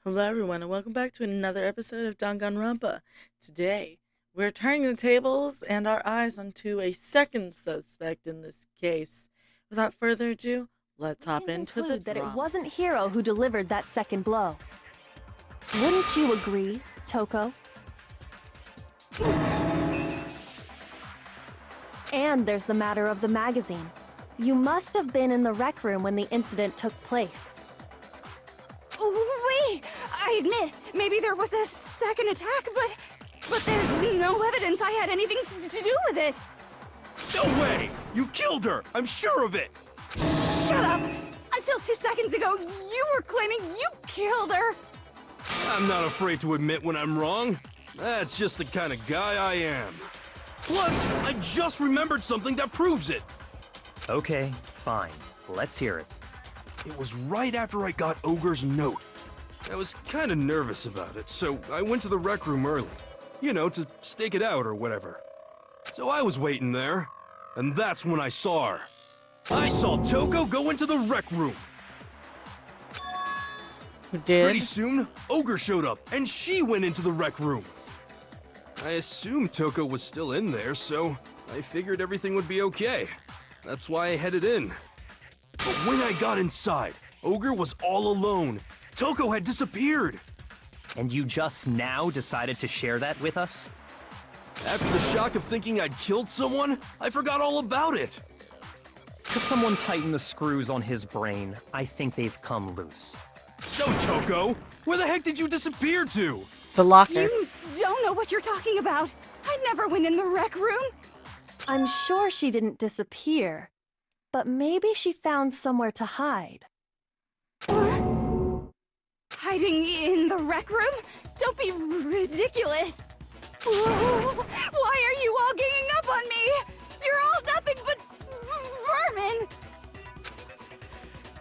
Hello everyone and welcome back to another episode of Danganronpa. Today, we're turning the tables and our eyes onto a second suspect in this case. Without further ado, let's We hop can into the conclude that it drama. wasn't Hiro who delivered that second blow. Wouldn't you agree, Toko? And there's the matter of the magazine. You must have been in the rec room when the incident took place. Wait! I admit, maybe there was a second attack, but there's no evidence I had anything to do with it. No way! You killed her! I'm sure of it! Shut up! Until 2 seconds ago, you were claiming you killed her! I'm not afraid to admit when I'm wrong. That's just the kind of guy I am. Plus, I just remembered something that proves it. Okay, fine. Let's hear it. It was right after I got Ogre's note. I was kind of nervous about it, so I went to the rec room early. You know, to stake it out or whatever. So I was waiting there, and that's when I saw her. I saw Toko go into the rec room. Who did? Pretty soon, Ogre showed up, and she went into the rec room. I assumed Toko was still in there, so I figured everything would be okay. That's why I headed in. But when I got inside, Ogre was all alone. Toko had disappeared. And you just now decided to share that with us? After the shock of thinking I'd killed someone, I forgot all about it. Could someone tighten the screws on his brain? I think they've come loose. So, Toko, where the heck did you disappear to? The locker. You don't know what you're talking about. I never went in the rec room. I'm sure she didn't disappear, but maybe she found somewhere to hide. What? Hiding in the rec room? Don't be ridiculous. Why are you all ganging up on me? You're all nothing but vermin.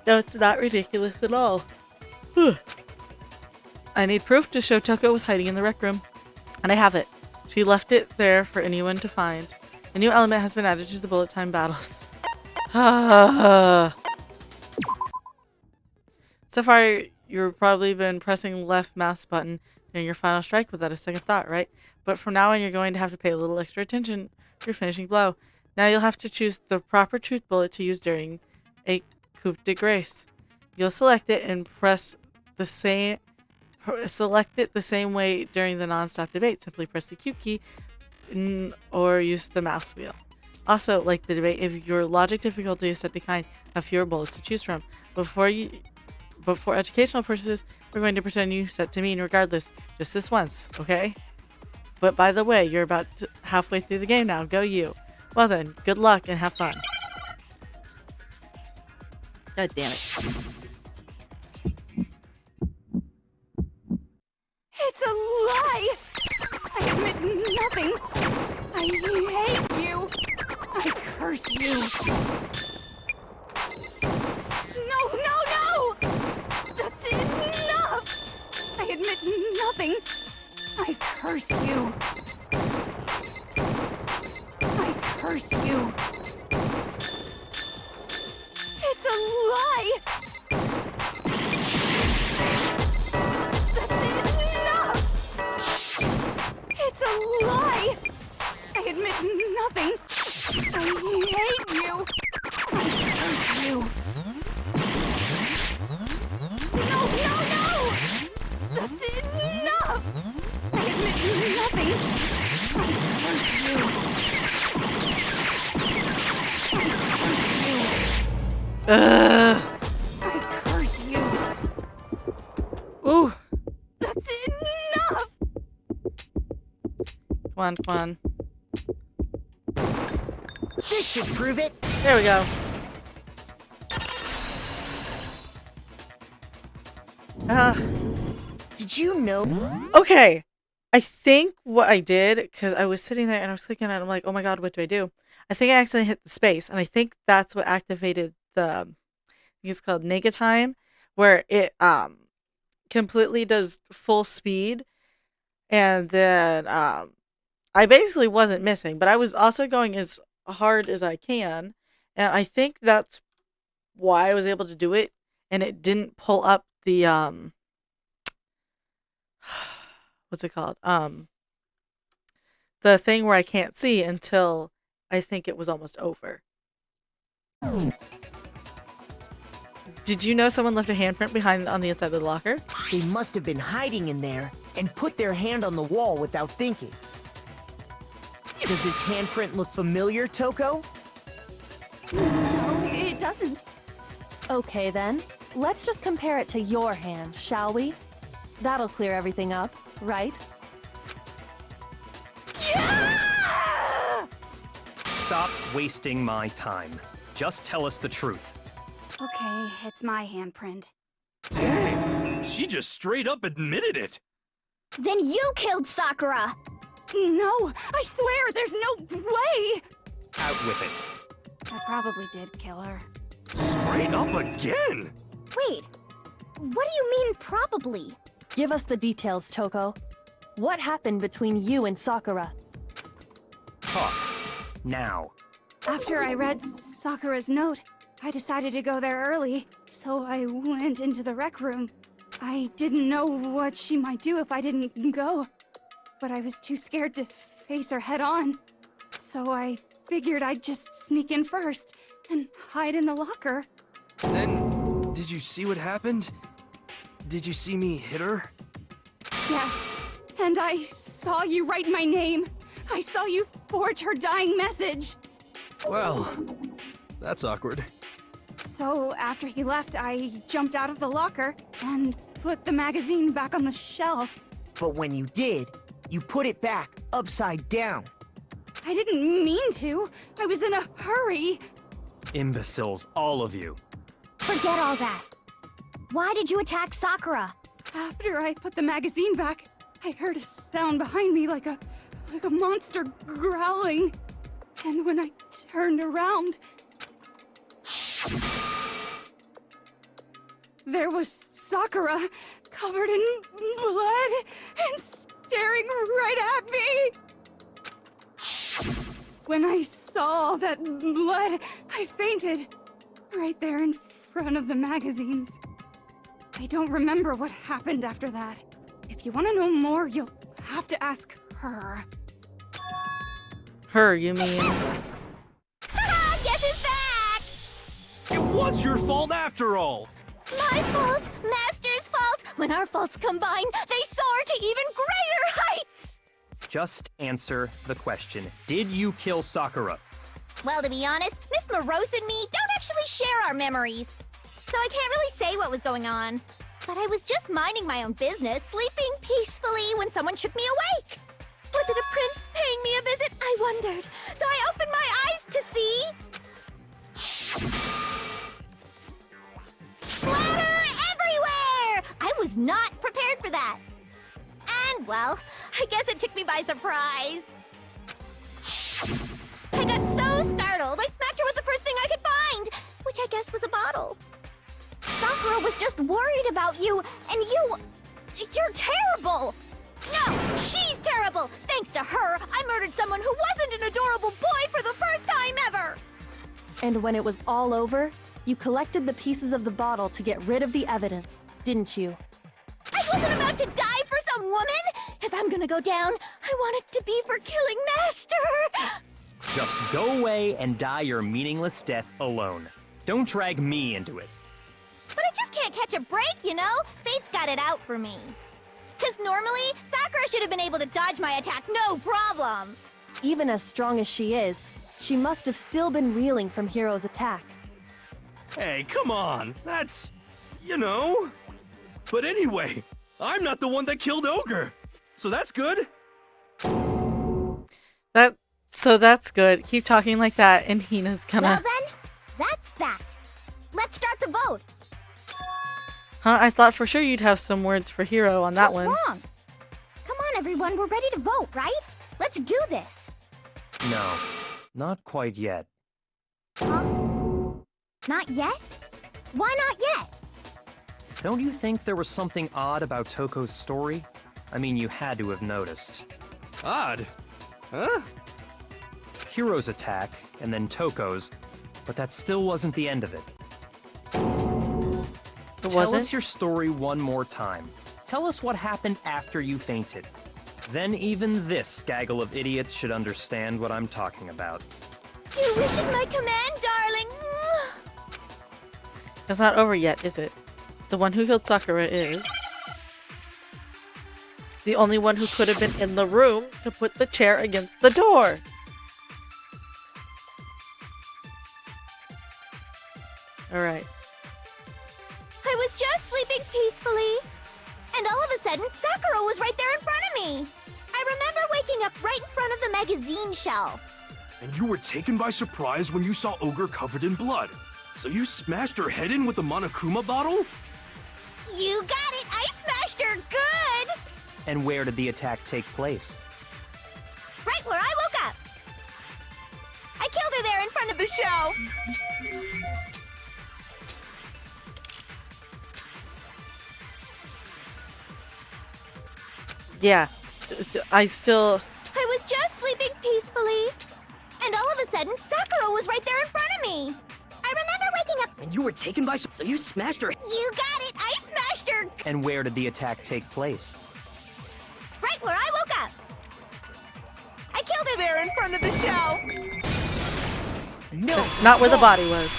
No, it's not ridiculous at all. I need proof to show Toko was hiding in the rec room. And I have it. She left it there for anyone to find. A new element has been added to the bullet time battles. So far, you've probably been pressing left mouse button during your final strike without a second thought, right? But from now on, you're going to have to pay a little extra attention to your finishing blow. Now you'll have to choose the proper truth bullet to use during a coup de grace. You'll select it and select it the same way during the non-stop debate. Simply press the Q key or use the mouse wheel. Also, like the debate, if your logic difficulty is set to kind, have fewer bullets to choose from. But for educational purposes, we're going to pretend you set to mean regardless, just this once, okay? But by the way, you're about halfway through the game now. Go you. Well then, good luck and have fun. God damn it. It's a lie! I admit nothing. I hate you. I curse you. No! That's enough! I admit nothing. I curse you. I curse you. It's a lie! That's enough! It's a lie! I admit nothing. I hate you. I curse you. No! That's enough! I admit nothing. I curse you. I curse you. I curse you. Ooh. That's enough! Come on. This should prove it. There we go. Did you know? Okay. I think what I did, because I was sitting there and I was clicking and I'm like, oh my god, what do I do? I think I accidentally hit the space, and I think that's what activated the, I think it's called Nega Time, where it completely does full speed, and then I basically wasn't missing, but I was also going as hard as I can, and I think that's why I was able to do it, and it didn't pull up the what's it called? The thing where I can't see until I think it was almost over. Did you know someone left a handprint behind on the inside of the locker? They must have been hiding in there and put their hand on the wall without thinking. Does this handprint look familiar, Toko? No, it doesn't. Okay then, let's just compare it to your hand, shall we? That'll clear everything up, right? Stop wasting my time. Just tell us the truth. Okay, it's my handprint. Dang, she just straight up admitted it. Then you killed Sakura! No, I swear, there's no way! Out with it. I probably did kill her. Straight up again? Wait, what do you mean probably? Give us the details, Toko. What happened between you and Sakura? Talk. Now. After I read Sakura's note, I decided to go there early, so I went into the rec room. I didn't know what she might do if I didn't go, but I was too scared to face her head on. So I figured I'd just sneak in first and hide in the locker. Then, did you see what happened? Did you see me hit her? Yes, and I saw you write my name. I saw you forge her dying message. Well, that's awkward. So after he left, I jumped out of the locker and put the magazine back on the shelf. But when you did, you put it back upside down. I didn't mean to. I was in a hurry. Imbeciles, all of you. Forget all that. Why did you attack Sakura? After I put the magazine back, I heard a sound behind me like a monster growling. And when I turned around, there was Sakura, covered in blood and staring right at me. When I saw all that blood, I fainted right there in front of the magazines. I don't remember what happened after that. If you want to know more, you'll have to ask her. Her, you mean? Guess who's back! It was your fault after all! My fault, Master's fault. When our faults combine, they soar to even greater heights! Just answer the question. Did you kill Sakura? Well, to be honest, Miss Morose and me don't actually share our memories. So I can't really say what was going on. But I was just minding my own business, sleeping peacefully when someone shook me awake. Was it a prince paying me a visit? I wondered. So I opened my eyes to see... splatter everywhere! I was not prepared for that. And, well, I guess it took me by surprise. I got so startled, I smacked her with the first thing I could find, which I guess was a bottle. Sakura was just worried about you, and you're terrible! No, she's terrible! Thanks to her, I murdered someone who wasn't an adorable boy for the first time ever! And when it was all over, you collected the pieces of the bottle to get rid of the evidence, didn't you? I wasn't about to die for some woman! If I'm gonna go down, I want it to be for killing Master! Just go away and die your meaningless death alone. Don't drag me into it. But I just can't catch a break, you know? Fate's got it out for me. Because normally, Sakura should have been able to dodge my attack no problem. Even as strong as she is, she must have still been reeling from Hiro's attack. Hey, come on. That's... you know... But anyway, I'm not the one that killed Ogre. So that's good. That's good. Keep talking like that, and Hina's Well gonna... then, that's that. Let's start the vote. Huh? I thought for sure you'd have some words for Hiro on that What's one. wrong? Come on, everyone, we're ready to vote, right? Let's do this. No, not quite yet. Huh? Not yet? Why not yet? Don't you think there was something odd about Toko's story? I mean, you had to have noticed. Odd. Huh? Hiro's attack, and then Toko's, but that still wasn't the end of it. It Tell wasn't? us your story one more time. Tell us what happened after you fainted. Then even this gaggle of idiots should understand what I'm talking about. Your wish is my command, darling. It's not over yet, is it? The one who killed Sakura is the only one who could have been in the room to put the chair against the door. Alright. I was just sleeping peacefully. And all of a sudden, Sakura was right there in front of me. I remember waking up right in front of the magazine shelf. And you were taken by surprise when you saw Ogre covered in blood. So you smashed her head in with the Monokuma bottle? You got it! I smashed her good! And where did the attack take place? Right where I woke up. I killed her there in front of the shelf. Yeah. I was just sleeping peacefully. And all of a sudden, Sakura was right there in front of me. I remember waking up. And you were taken by so you smashed her. You got it! I smashed her! And where did the attack take place? Right where I woke up. I killed her there in front of the shelf. No, not where the body was.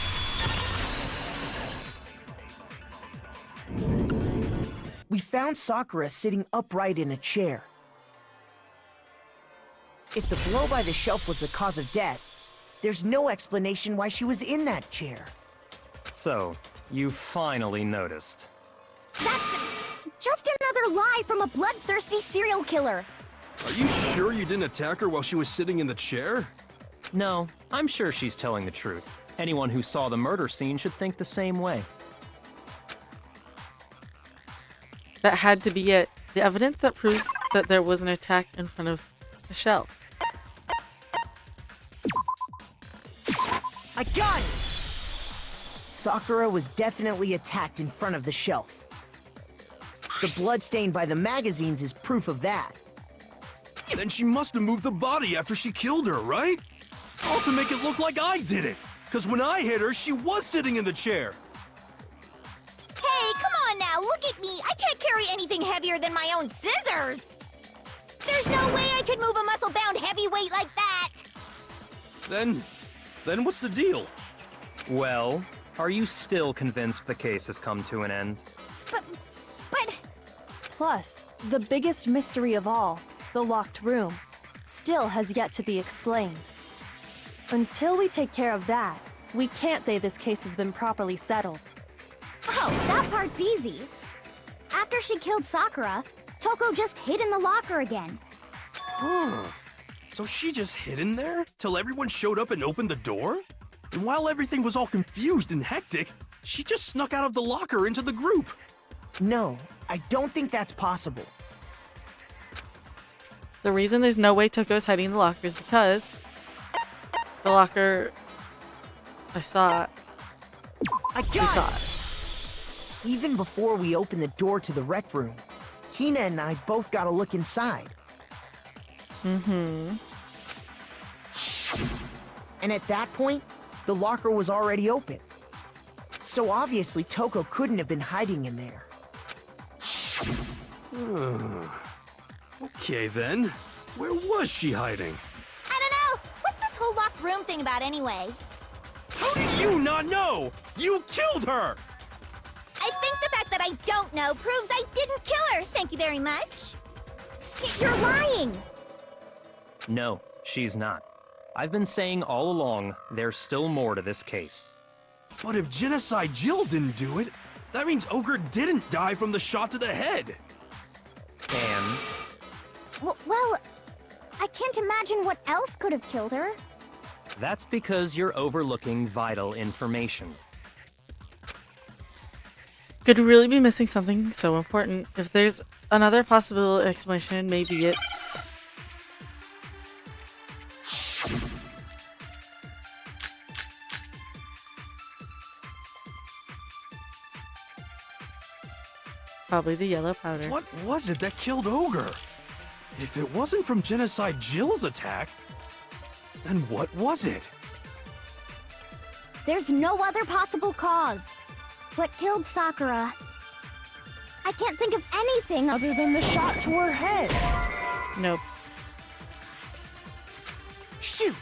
We found Sakura sitting upright in a chair. If the blow by the shelf was the cause of death, there's no explanation why she was in that chair. So, you finally noticed. That's just another lie from a bloodthirsty serial killer. Are you sure you didn't attack her while she was sitting in the chair? No, I'm sure she's telling the truth. Anyone who saw the murder scene should think the same way. That had to be it. The evidence that proves that there was an attack in front of the shelf. I got it! Sakura was definitely attacked in front of the shelf. The blood stain by the magazines is proof of that. Then she must have moved the body after she killed her, right? All to make it look like I did it. Because when I hit her, she was sitting in the chair. Hey, come on now, look at me. I can't carry anything heavier than my own scissors. There's no way I could move a muscle-bound heavyweight like that. Then what's the deal? Well, are you still convinced the case has come to an end? But... Plus, the biggest mystery of all, the locked room, still has yet to be explained. Until we take care of that, we can't say this case has been properly settled. Oh, that part's easy. After she killed Sakura, Toko just hid in the locker again. Huh. So she just hid in there till everyone showed up and opened the door? And while everything was all confused and hectic, she just snuck out of the locker into the group. No, I don't think that's possible. The reason there's no way Toko is hiding in the locker is because the locker... I saw it. I We got saw it! it. Even before we opened the door to the rec room, Hina and I both got a look inside. Mm-hmm. And at that point, the locker was already open. So obviously Toko couldn't have been hiding in there. Okay then. Where was she hiding? I don't know. What's this whole locked room thing about anyway? How do you not know? You killed her! I think the fact that I don't know proves I didn't kill her. Thank you very much. You're lying. No, she's not. I've been saying all along, there's still more to this case. But if Genocide Jill didn't do it, that means Ogre didn't die from the shot to the head. And Well, I can't imagine what else could have killed her. that's because you're overlooking vital information. Could we really be missing something so important? If there's another possible explanation, maybe it's... probably the yellow powder. What was it that killed Ogre? If it wasn't from Genocide Jill's attack, then what was it? There's no other possible cause. What killed Sakura? I can't think of anything Other than the shot to her head. Nope. Shoot!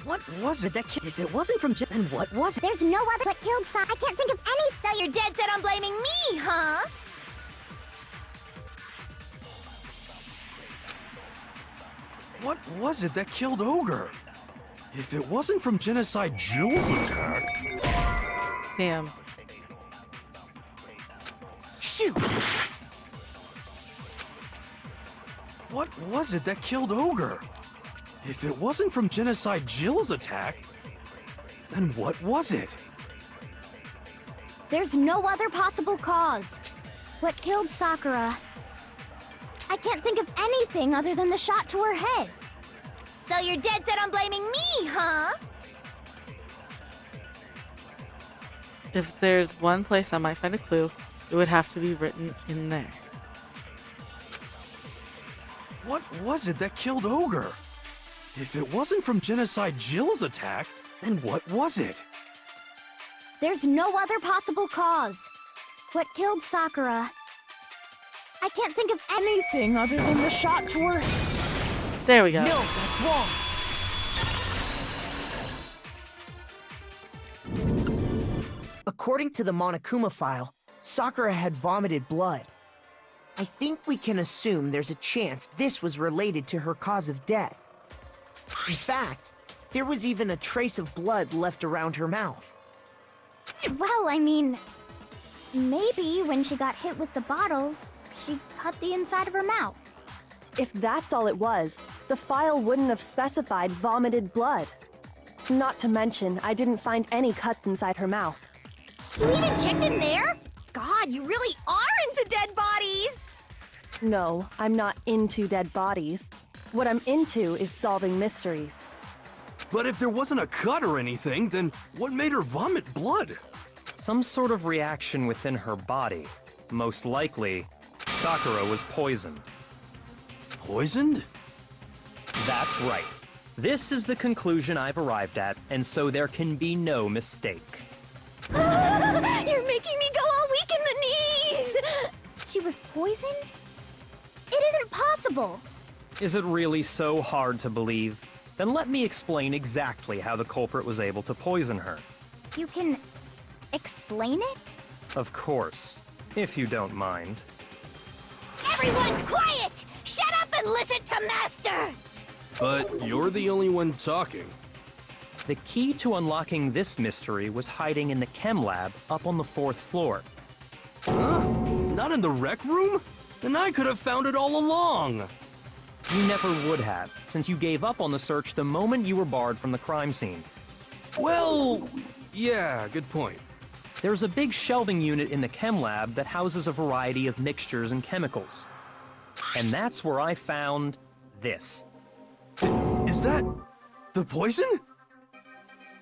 What was it that If it wasn't from Jen, then what was it? There's no other what killed Sa- I can't think of any. So you're dead set on blaming me, huh? What was it that killed Ogre? If it wasn't from Genocide Jill's attack... Damn. Shoot! What was it that killed Ogre? If it wasn't from Genocide Jill's attack, then what was it? There's no other possible cause. What killed Sakura? I can't think of anything other than the shot to her head. So you're dead set on blaming me, huh? If there's one place I might find a clue, it would have to be written in there. What was it that killed Ogre? If it wasn't from Genocide Jill's attack, then what was it? There's no other possible cause. What killed Sakura? I can't think of anything other than the shot to her. There we go. No, that's wrong. According to the Monokuma file, Sakura had vomited blood. I think we can assume there's a chance this was related to her cause of death. In fact, there was even a trace of blood left around her mouth. Well, I mean, maybe when she got hit with the bottles, she cut the inside of her mouth. If that's all it was, the file wouldn't have specified vomited blood. Not to mention, I didn't find any cuts inside her mouth. You even checked in there? God, you really are into dead bodies! No, I'm not into dead bodies. What I'm into is solving mysteries. But if there wasn't a cut or anything, then what made her vomit blood? Some sort of reaction within her body. Most likely, Sakura was poisoned. Poisoned? That's right. This is the conclusion I've arrived at, and so there can be no mistake. You're making me go all weak in the knees! She was poisoned? It isn't possible! Is it really so hard to believe? Then let me explain exactly how the culprit was able to poison her. You can explain it? Of course, if you don't mind. Everyone quiet! Shut up and listen to Master! But you're the only one talking. The key to unlocking this mystery was hiding in the chem lab up on the 4th floor. Huh? Not in the rec room? Then I could have found it all along. You never would have, since you gave up on the search the moment you were barred from the crime scene. Well, yeah, good point. There's a big shelving unit in the chem lab that houses a variety of mixtures and chemicals. And that's where I found this. Is that the poison?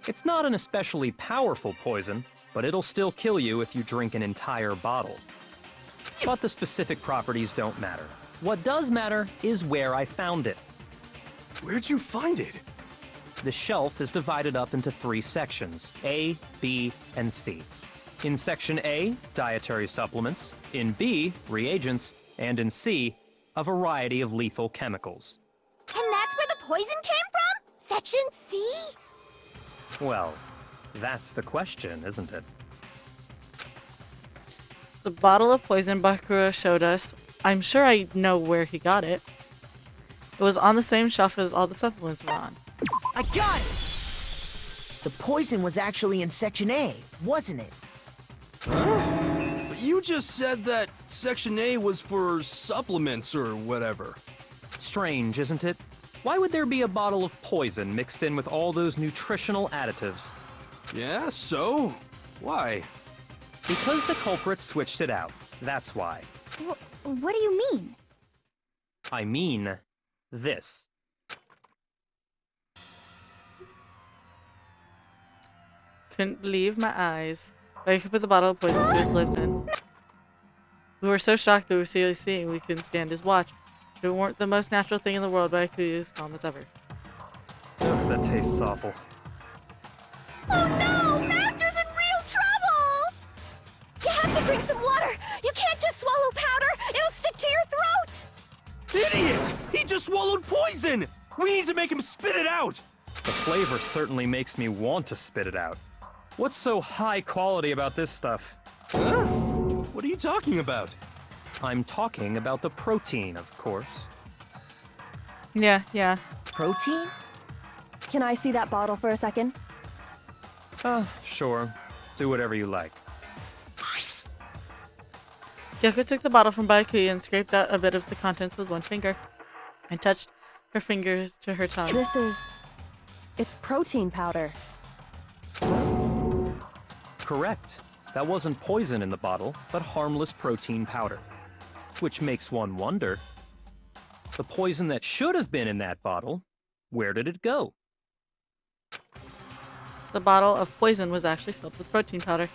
It's not an especially powerful poison, but it'll still kill you if you drink an entire bottle. But the specific properties don't matter. What does matter is where I found it. Where'd you find it? The shelf is divided up into 3 sections, A, B, and C. In Section A, dietary supplements. In B, reagents. And in C, a variety of lethal chemicals. And that's where the poison came from? Section C? Well, that's the question, isn't it? The bottle of poison Bakura showed us, I'm sure I know where he got it. It was on the same shelf as all the supplements were on. I got it! The poison was actually in Section A, wasn't it? Huh? But you just said that Section A was for supplements or whatever. Strange, isn't it? Why would there be a bottle of poison mixed in with all those nutritional additives? Yeah, so? Why? Because the culprit switched it out. That's why. What do you mean? I mean, this. Couldn't believe my eyes. But he could put the bottle of poison to his lips in. We were so shocked that we were seriously seeing we couldn't stand his watch. It weren't the most natural thing in the world, but I could be as calm as ever. Ugh, that tastes awful. Oh no! Master's in real to drink some water! You can't just swallow powder! It'll stick to your throat! Idiot! He just swallowed poison! We need to make him spit it out! The flavor certainly makes me want to spit it out. What's so high quality about this stuff? Huh? What are you talking about? I'm talking about the protein, of course. Yeah, yeah. Protein? Can I see that bottle for a second? Sure. Do whatever you like. Yoko took the bottle from Byakuya and scraped out a bit of the contents with one finger and touched her fingers to her tongue. It's protein powder. Correct. That wasn't poison in the bottle, but harmless protein powder. Which makes one wonder, the poison that should have been in that bottle, where did it go? The bottle of poison was actually filled with protein powder,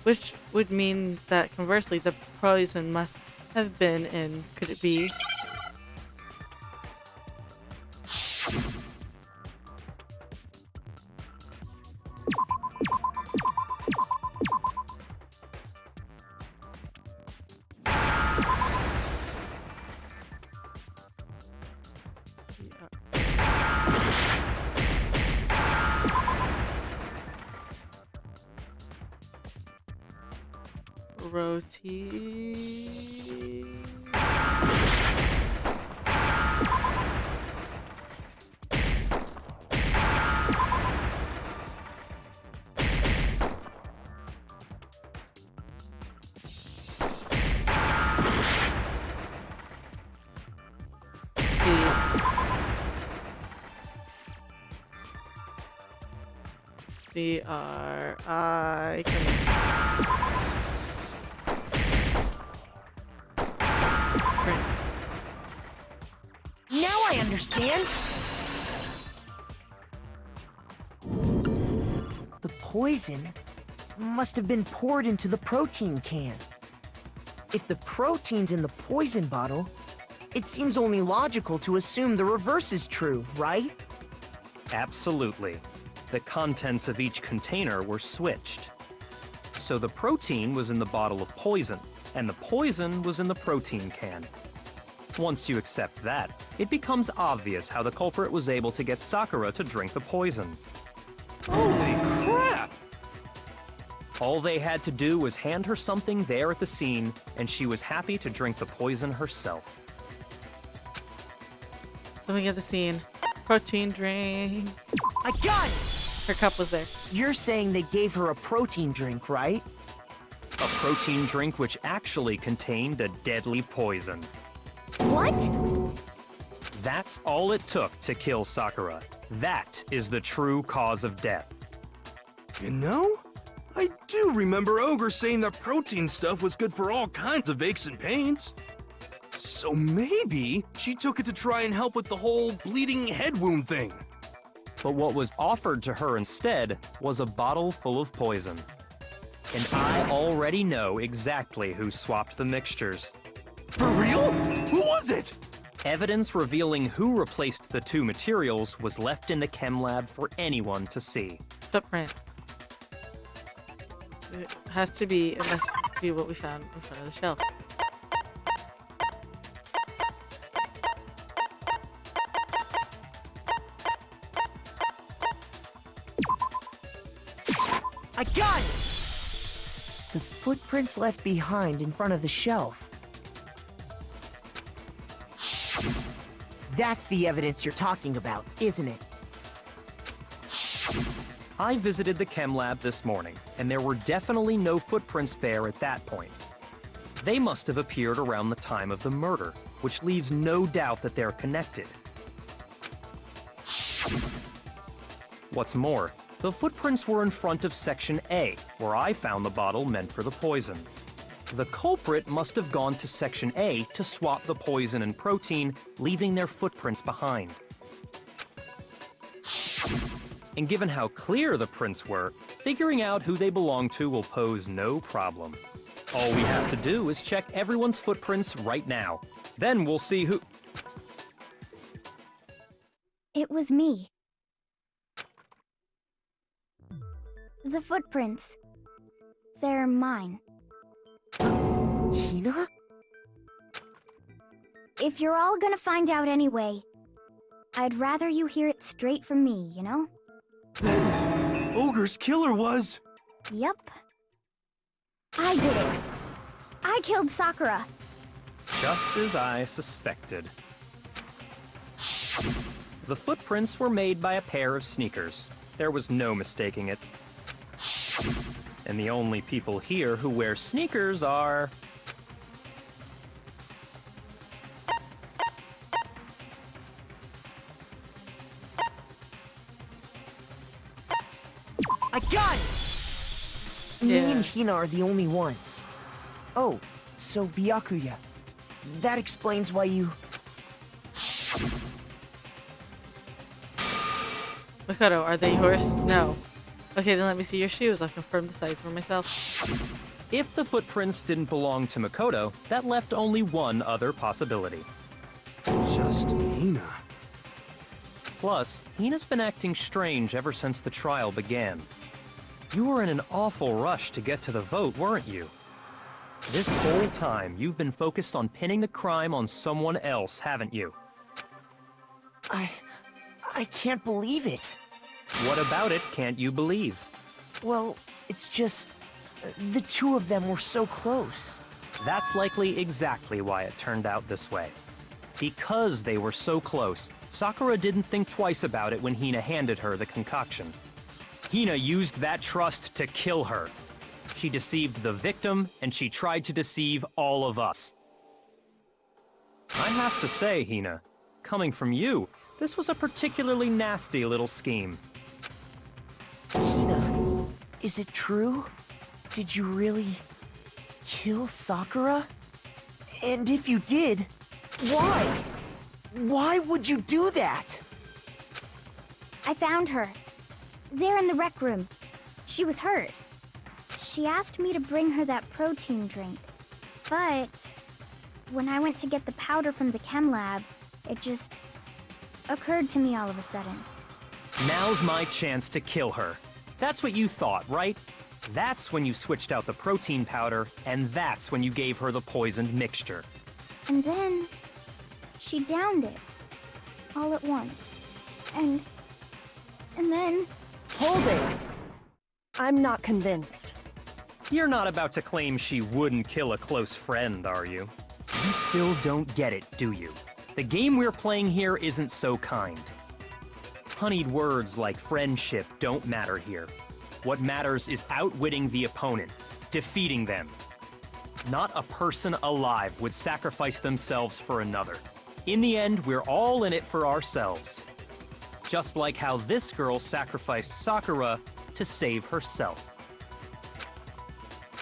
which would mean that conversely, the poison must have been in, could it be? Roti. The R-I. Now I understand! The poison must have been poured into the protein can. If the protein's in the poison bottle, it seems only logical to assume the reverse is true, right? Absolutely. The contents of each container were switched. So the protein was in the bottle of poison, and the poison was in the protein can. Once you accept that, it becomes obvious how the culprit was able to get Sakura to drink the poison. Holy crap! All they had to do was hand her something there at the scene, and she was happy to drink the poison herself. Something at the scene. Protein drink. I got it! Her cup was there. You're saying they gave her a protein drink, right? A protein drink which actually contained a deadly poison. What? That's all it took to kill Sakura. That is the true cause of death. You know, I do remember Ogre saying that protein stuff was good for all kinds of aches and pains. So maybe she took it to try and help with the whole bleeding head wound thing. But what was offered to her instead was a bottle full of poison. And I already know exactly who swapped the mixtures. For real? Who was it? Evidence revealing who replaced the two materials was left in the chem lab for anyone to see. Footprint. It has to be, it must be what we found in front of the shelf. I got it! The footprints left behind in front of the shelf. That's the evidence you're talking about, isn't it? I visited the chem lab this morning, and there were definitely no footprints there at that point. They must have appeared around the time of the murder, which leaves no doubt that they're connected. What's more, the footprints were in front of Section A, where I found the bottle meant for the poison. The culprit must have gone to Section A to swap the poison and protein, leaving their footprints behind. And given how clear the prints were, figuring out who they belong to will pose no problem. All we have to do is check everyone's footprints right now. Then we'll see who... It was me. The footprints. They're mine. Hina? If you're all gonna find out anyway, I'd rather you hear it straight from me, you know? Then Ogre's killer was... Yep. I did it. I killed Sakura. Just as I suspected. The footprints were made by a pair of sneakers. There was no mistaking it. And the only people here who wear sneakers are... I got it! Me Yeah. and Hina are the only ones. Oh, so Byakuya. That explains why you... Makoto, are they yours? No. Okay, then let me see your shoes. I'll confirm the size for myself. If the footprints didn't belong to Makoto, that left only one other possibility. Just Hina. Plus, Hina's been acting strange ever since the trial began. You were in an awful rush to get to the vote, weren't you? This whole time, you've been focused on pinning the crime on someone else, haven't you? I can't believe it. What about it can't you believe? Well, it's just... the two of them were so close. That's likely exactly why it turned out this way. Because they were so close, Sakura didn't think twice about it when Hina handed her the concoction. Hina used that trust to kill her. She deceived the victim, and she tried to deceive all of us. I have to say, Hina, coming from you, this was a particularly nasty little scheme. Hina, is it true? Did you really... kill Sakura? And if you did, why? Why would you do that? I found her. There in the rec room. She was hurt. She asked me to bring her that protein drink. But when I went to get the powder from the chem lab, it just occurred to me all of a sudden. Now's my chance to kill her. That's what you thought, right? That's when you switched out the protein powder, and that's when you gave her the poisoned mixture. And then she downed it all at once. And then Hold it! I'm not convinced. You're not about to claim she wouldn't kill a close friend, are you? You still don't get it, do you? The game we're playing here isn't so kind. Honeyed words like friendship don't matter here. What matters is outwitting the opponent, defeating them. Not a person alive would sacrifice themselves for another. In the end, we're all in it for ourselves. Just like how this girl sacrificed Sakura to save herself.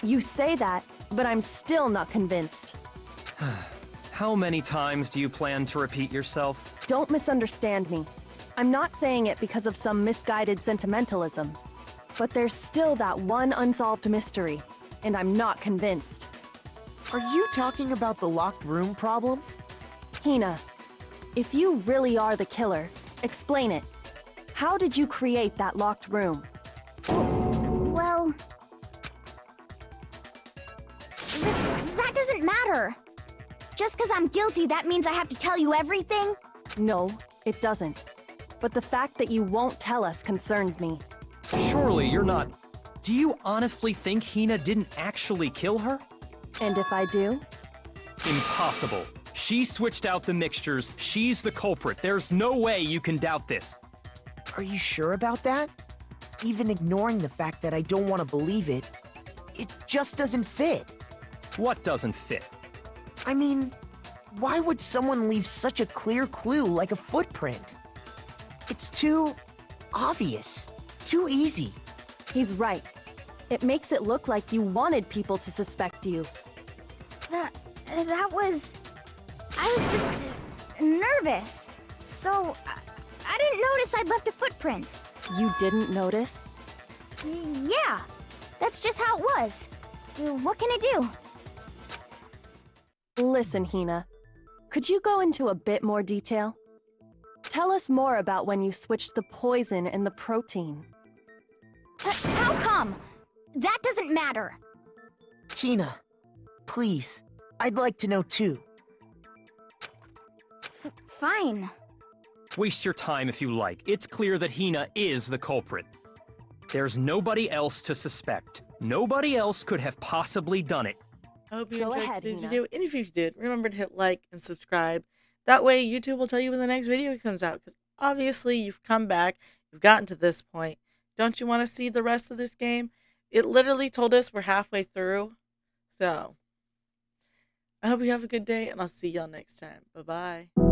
You say that, but I'm still not convinced. How many times do you plan to repeat yourself? Don't misunderstand me. I'm not saying it because of some misguided sentimentalism. But there's still that one unsolved mystery, and I'm not convinced. Are you talking about the locked room problem? Hina, if you really are the killer, explain it. How did you create that locked room? well, that doesn't matter. Just because I'm guilty, that means I have to tell you everything? No, it doesn't. But the fact that you won't tell us concerns me. Surely you're not... Do you honestly think Hina didn't actually kill her? And if I do? Impossible. She switched out the mixtures. She's the culprit. There's no way you can doubt this. Are you sure about that? Even ignoring the fact that I don't want to believe it, it just doesn't fit. What doesn't fit? I mean, why would someone leave such a clear clue like a footprint? It's too obvious, too easy. He's right. It makes it look like you wanted people to suspect you. That was... I was just nervous. So I didn't notice I'd left a footprint. You didn't notice? Yeah, that's just how it was. What can I do? Listen, Hina. Could you go into a bit more detail? Tell us more about when you switched the poison and the protein. How come? That doesn't matter. Hina, Please, I'd like to know too. Fine. Waste your time if you like. It's clear that Hina is the culprit. There's nobody else to suspect. Nobody else could have possibly done it. I hope you Go enjoyed ahead, today's Hina. video. And if you did, remember to hit like and subscribe. That way YouTube will tell you when the next video comes out. Because obviously you've come back. You've gotten to this point. Don't you want to see the rest of this game? It literally told us we're halfway through. So, I hope you have a good day. And I'll see y'all next time. Bye-bye.